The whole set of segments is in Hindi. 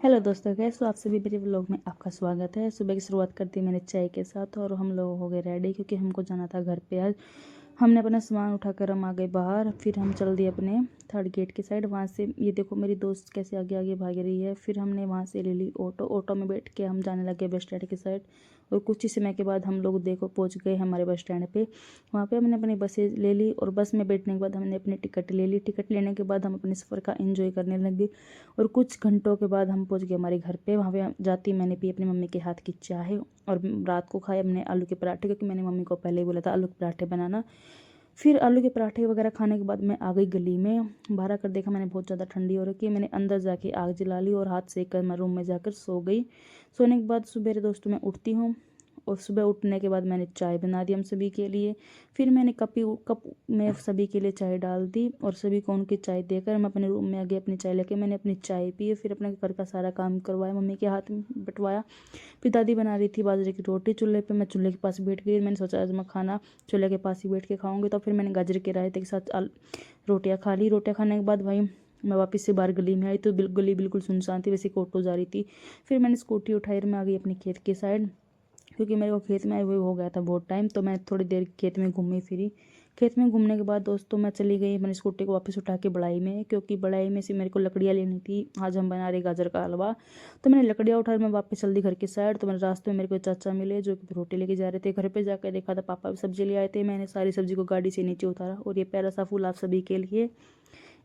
हेलो दोस्तों, कैसे हो आप सभी। मेरे व्लॉग में आपका स्वागत है। सुबह की शुरुआत करती मैंने चाय के साथ और हम लोग हो गए रेडी क्योंकि हमको जाना था घर पे। आज हमने अपना सामान उठाकर हम आ गए बाहर। फिर हम चल दिए अपने थर्ड गेट की साइड। वहाँ से ये देखो मेरी दोस्त कैसे आगे आगे भाग रही है। फिर हमने वहाँ से ले ली ऑटो में बैठ के हम जाने लगे बस स्टैंड की साइड। और कुछ ही समय के बाद हम लोग देखो पहुँच गए हमारे बस स्टैंड पे। वहाँ पे हमने अपनी बसें ले ली और बस में बैठने के बाद हमने अपनी टिकट ले ली। टिकट लेने के बाद हम अपने सफ़र का एंजॉय करने लगे और कुछ घंटों के बाद हम पहुँच गए हमारे घर पे। वहाँ पे जाती मैंने पी अपनी मम्मी के हाथ की चाय और रात को खाए हमने आलू के पराठे, क्योंकि मैंने मम्मी को पहले ही बोला था आलू के पराठे बनाना। फिर आलू के पराठे वगैरह खाने के बाद मैं आ गई गली में। बाहर आकर देखा मैंने बहुत ज़्यादा ठंडी हो रखी है। मैंने अंदर जाके आग जला ली और हाथ सेक कर मैं रूम में जाकर सो गई। सोने के बाद सुबह दोस्तों मैं उठती हूँ और सुबह उठने के बाद मैंने चाय बना दी हम सभी के लिए। फिर मैंने कप में सभी के लिए चाय डाल दी और सभी को उनकी चाय देकर मैं अपने रूम में आ गई। अपनी चाय लेके मैंने अपनी चाय पी। फिर अपने घर का सारा काम करवाया, मम्मी के हाथ में बंटवाया। फिर दादी बना रही थी बाजरे की रोटी चूल्हे पे। मैं चूल्हे के पास बैठ गई। मैंने सोचा आज मैं खाना चूल्हे के पास ही बैठ के खाऊंगी। तो फिर मैंने गाजर के रायते के साथ रोटियाँ खा ली। रोटियाँ खाने के बाद भाई मैं वापस से बाहर गली में आई तो गली बिल्कुल सुनसान थी, वैसे ऑटो जा रही थी। फिर मैंने स्कूटी उठाई और मैं आ गई अपने खेत के साइड, क्योंकि मेरे को खेत में आए हुए हो गया था बहुत टाइम। तो मैं थोड़ी देर खेत में घूमी फिरी। खेत में घूमने के बाद दोस्तों मैं चली गई अपनी स्कूटी को वापस उठा के बढ़ाई में, क्योंकि बढ़ाई में से मेरे को लकड़ियाँ लेनी थी। आज हम बना रहे गाजर का हलवा। तो मैंने लकड़ियाँ उठा मैं वापस चल दी घर की साइड। तो मेरे रास्ते में मेरे को चाचा मिले जो कि रोटी लेके जा रहे थे। घर पे जाकर देखा था पापा भी सब्जी ले आए थे। मैंने सारी सब्जी को गाड़ी से नीचे उतारा और ये प्यारा सा फूल आप सभी के लिए,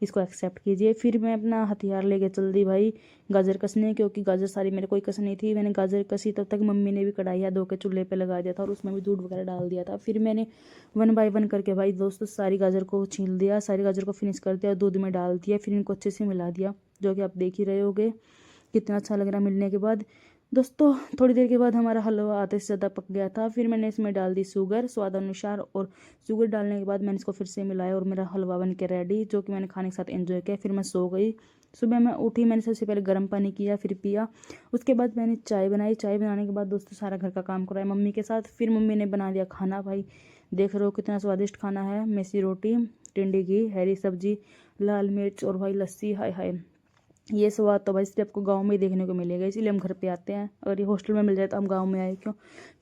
इसको एक्सेप्ट कीजिए। फिर मैं अपना हथियार लेके चल दी भाई गाजर कसने, क्योंकि गाजर सारी मेरे कोई कसनी थी। मैंने गाजर कसी तब तक मम्मी ने भी कढ़ाई धो के चूल्हे पे लगा दिया था और उसमें भी दूध वगैरह डाल दिया था। फिर मैंने 1 बाय 1 करके भाई दोस्तों सारी गाजर को छील दिया, सारी गाजर को फिनिश कर दिया, दूध में डाल दिया। फिर इनको अच्छे से मिला दिया, जो कि आप देख ही रहे होगे कितना अच्छा लग रहा मिलने के बाद। दोस्तों थोड़ी देर के बाद हमारा हलवा आधे से ज़्यादा पक गया था। फिर मैंने इसमें डाल दी शुगर स्वाद अनुसार और शुगर डालने के बाद मैंने इसको फिर से मिलाया और मेरा हलवा बन के रेडी, जो कि मैंने खाने के साथ एंजॉय किया। फिर मैं सो गई। सुबह मैं उठी, मैंने सबसे पहले गर्म पानी किया फिर पिया। उसके बाद मैंने चाय बनाई। चाय बनाने के बाद दोस्तों सारा घर का काम कराया मम्मी के साथ। फिर मम्मी ने बना दिया खाना। भाई देख रहे हो कितना स्वादिष्ट खाना है। मेसी रोटी, टिंडी घी, हरी सब्जी, लाल मिर्च और भाई लस्सी। हाय हाय, ये स्वाद तो भाई सिर्फ आपको गांव में ही देखने को मिलेगा, इसीलिए हम घर पे आते हैं। अगर ये हॉस्टल में मिल जाए तो हम गांव में आए क्यों।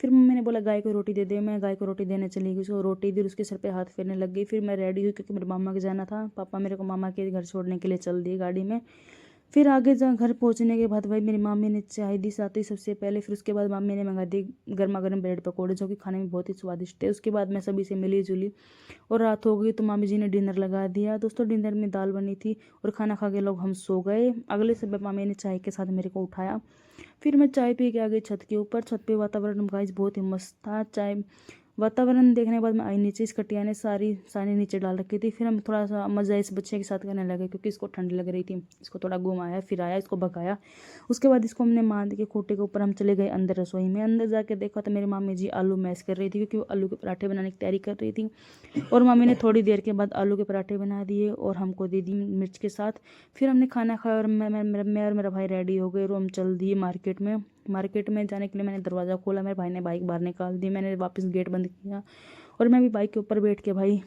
फिर मम्मी ने बोला गाय को रोटी दे दे। मैं गाय को रोटी देने चली गई, उसको रोटी दी, उसके सर पे हाथ फेरने लग गई। फिर मैं रेडी हुई क्योंकि मेरे मामा के जाना था। पापा मेरे को मामा के घर छोड़ने के लिए चल दिए गाड़ी में। फिर आगे जा घर पहुंचने के बाद भाई मेरी मामी ने चाय दी साथ ही सबसे पहले। फिर उसके बाद मामी ने मंगा दी गर्मा गर्म ब्रेड पकौड़े, जो कि खाने में बहुत ही स्वादिष्ट थे। उसके बाद मैं सभी से मिली जुली और रात हो गई तो मामी जी ने डिनर लगा दिया। दोस्तों डिनर में दाल बनी थी और खाना खा के लोग हम सो गए। अगले सुबह मामी ने चाय के साथ मेरे को उठाया। फिर मैं चाय पी के आ गई छत के ऊपर। छत पे वातावरण गाइस बहुत ही मस्त था। चाय वातावरण देखने के बाद मैं आई नीचे। इस कटिया ने सारी सानी नीचे डाल रखी थी। फिर हम थोड़ा सा मज़ा इस बच्चे के साथ करने लगे, क्योंकि इसको ठंड लग रही थी। इसको थोड़ा घुमाया फिराया, इसको भगाया। उसके बाद इसको हमने बांध के खूंटे के ऊपर हम चले गए अंदर रसोई में। अंदर जाके देखा तो मेरी मामी जी आलू मैश कर रही थी, क्योंकि वो आलू के पराठे बनाने की तैयारी कर रही थी। और मम्मी ने थोड़ी देर के बाद आलू के पराठे बना दिए और हमको दे दी मिर्च के साथ। फिर हमने खाना खाया और मैं और मेरा भाई रेडी हो गए और हम चल दिए मार्केट में। मार्केट में जाने के लिए मैंने दरवाज़ा खोला, मेरे भाई ने बाइक बाहर निकाल दी, मैंने वापस गेट बंद किया और मैं भी बाइक के ऊपर बैठ के भाई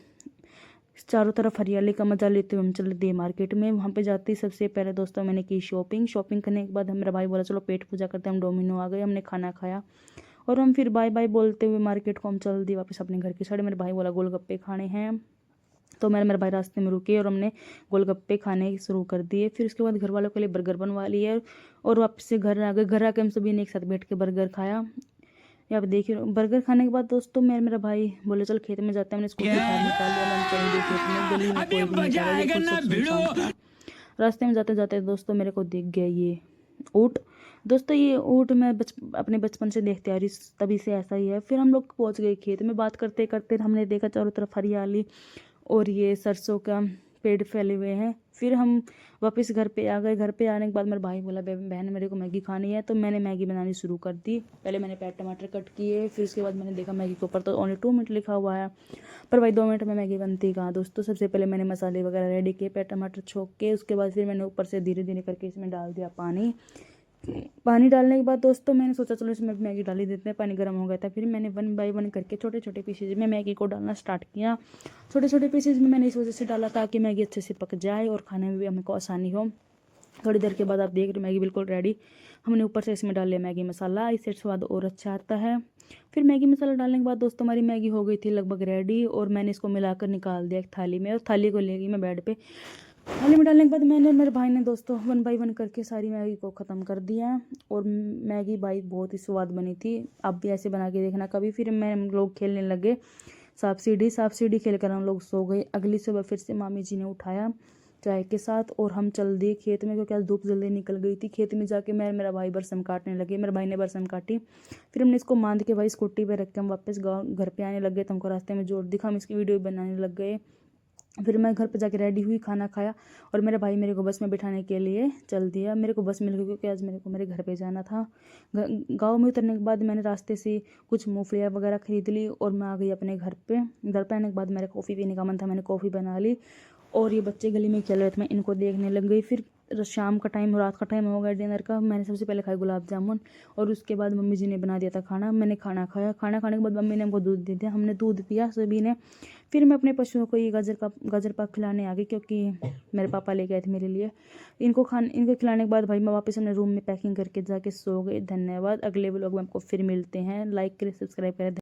चारों तरफ हरियाली का मजा लेते हुए हम चल दिए मार्केट में। वहाँ पे जाते ही सबसे पहले दोस्तों मैंने की शॉपिंग करने के बाद मेरा भाई बोला चलो पेट पूजा करते हैं। हम डोमिनो आ गए, हमने खाना खाया और हम फिर बाय बाय बोलते हुए मार्केट को हम चल दिए वापस अपने घर की साइड। मेरे भाई बोला गोलगप्पे खाने हैं, तो मैंने मेरे भाई रास्ते में रुके और हमने गोलगप्पे खाने शुरू कर दिए। फिर उसके बाद घर वालों के लिए बर्गर बनवा लिए और वापस से घर आ गए। घर आके हम सभी ने एक साथ बैठ के बर्गर खाया। ये आप देखिए बर्गर खाने के बाद दोस्तों मेरा भाई बोले चल खेत में जाते हैं। हमने स्कूटी बाहर निकाल लिया, हम चल दिए खेत में। गली में कोई भी नहीं था, बिल्कुल सब सुनसान था। रास्ते में जाते जाते दोस्तों मेरे को दिख गया ये ऊँट। दोस्तों ये ऊँट मैं अपने बचपन से देखते आ रही, तभी से ऐसा ही है। फिर हम लोग पहुंच गए खेत में। बात करते करते हमने देखा चारों तरफ हरियाली और ये सरसों का पेड़ फैले हुए हैं। फिर हम वापस घर पे आ गए। घर पे आने के बाद मेरा भाई बोला बहन मेरे को मैगी खानी है, तो मैंने मैगी बनानी शुरू कर दी। पहले मैंने प्याज टमाटर कट किए, फिर उसके बाद मैंने देखा मैगी के ऊपर तो ओनली 2 मिनट लिखा हुआ है, पर भाई 2 मिनट में मैगी बनती कहाँ दोस्तों। सबसे पहले मैंने मसाले वगैरह रेडी किए, प्याज टमाटर छोक के। उसके बाद फिर मैंने ऊपर से धीरे धीरे करके इसमें डाल दिया पानी। पानी डालने के बाद दोस्तों मैंने सोचा चलो इसमें मैगी डाल ही देते हैं। पानी गर्म हो गया था। फिर मैंने 1 बाय 1 करके छोटे छोटे पीसेज में मैगी को डालना स्टार्ट किया। छोटे छोटे पीसेज में मैंने इस वजह से डाला ताकि मैगी अच्छे से पक जाए और खाने में भी हमको आसानी हो। थोड़ी देर के बाद आप देख रहे हो मैगी बिल्कुल रेडी। हमने ऊपर से इसमें डाल लिया मैगी मसाला, इससे स्वाद और अच्छा आता है। फिर मैगी मसाला डालने के बाद दोस्तों हमारी मैगी हो गई थी लगभग रेडी, और मैंने इसको मिलाकर निकाल दिया एक थाली में, और थाली को ले गई मैं बेड पे। थाली में डालने के बाद मैंने और मेरे भाई ने दोस्तों 1 बाय 1 करके सारी मैगी को ख़त्म कर दिया। और मैगी भाई बहुत ही स्वाद बनी थी, आप भी ऐसे बना के देखना कभी। फिर हम लोग खेलने लगे सांप सीढ़ी खेल कर हम लोग सो गए। अगली सुबह फिर से मामी जी ने उठाया चाय के साथ, और हम चल दिए खेत में, क्योंकि आज धूप जल्दी निकल गई थी। खेत में जाके मेरा भाई बरसम काटने लगे, मेरे भाई ने बरसम काटी। फिर हमने इसको बांध के भाई स्कूटी पे रख के हम वापस घर पे आने लग गए। तो हमको रास्ते में जोर दिखा, हम इसकी वीडियो बनाने लग गए। फिर मैं घर पे जाके रेडी हुई, खाना खाया, और मेरा भाई मेरे को बस में बिठाने के लिए चल दिया। मेरे को बस मिल गई क्योंकि आज मेरे को मेरे घर पे जाना था। गांव में उतरने के बाद मैंने रास्ते से कुछ मूंगफलियाँ वगैरह खरीद ली, और मैं आ गई अपने घर पे। घर पे आने के बाद मेरा कॉफ़ी पीने का मन था, मैंने कॉफ़ी बना ली। और ये बच्चे गली में खेल रहे थे, मैं इनको देखने लग गई। फिर शाम का टाइम, रात का टाइम हो गया डिनर का। मैंने सबसे पहले खाया गुलाब जामुन, और उसके बाद मम्मी जी ने बना दिया था खाना। मैंने खाना खाया, खाना खाने के बाद मम्मी ने हमको दूध दे दिया, हमने दूध पिया सभी ने। फिर मैं अपने पशुओं को ये गाजर पाक खिलाने आ गई, क्योंकि मेरे पापा ले गए थे मेरे लिए। इनको खिलाने के बाद भाई मैं वापस अपने रूम में पैकिंग करके जाके सो गई। धन्यवाद। अगले व्लॉग में आपको फिर मिलते हैं। लाइक करें, सब्सक्राइब करें।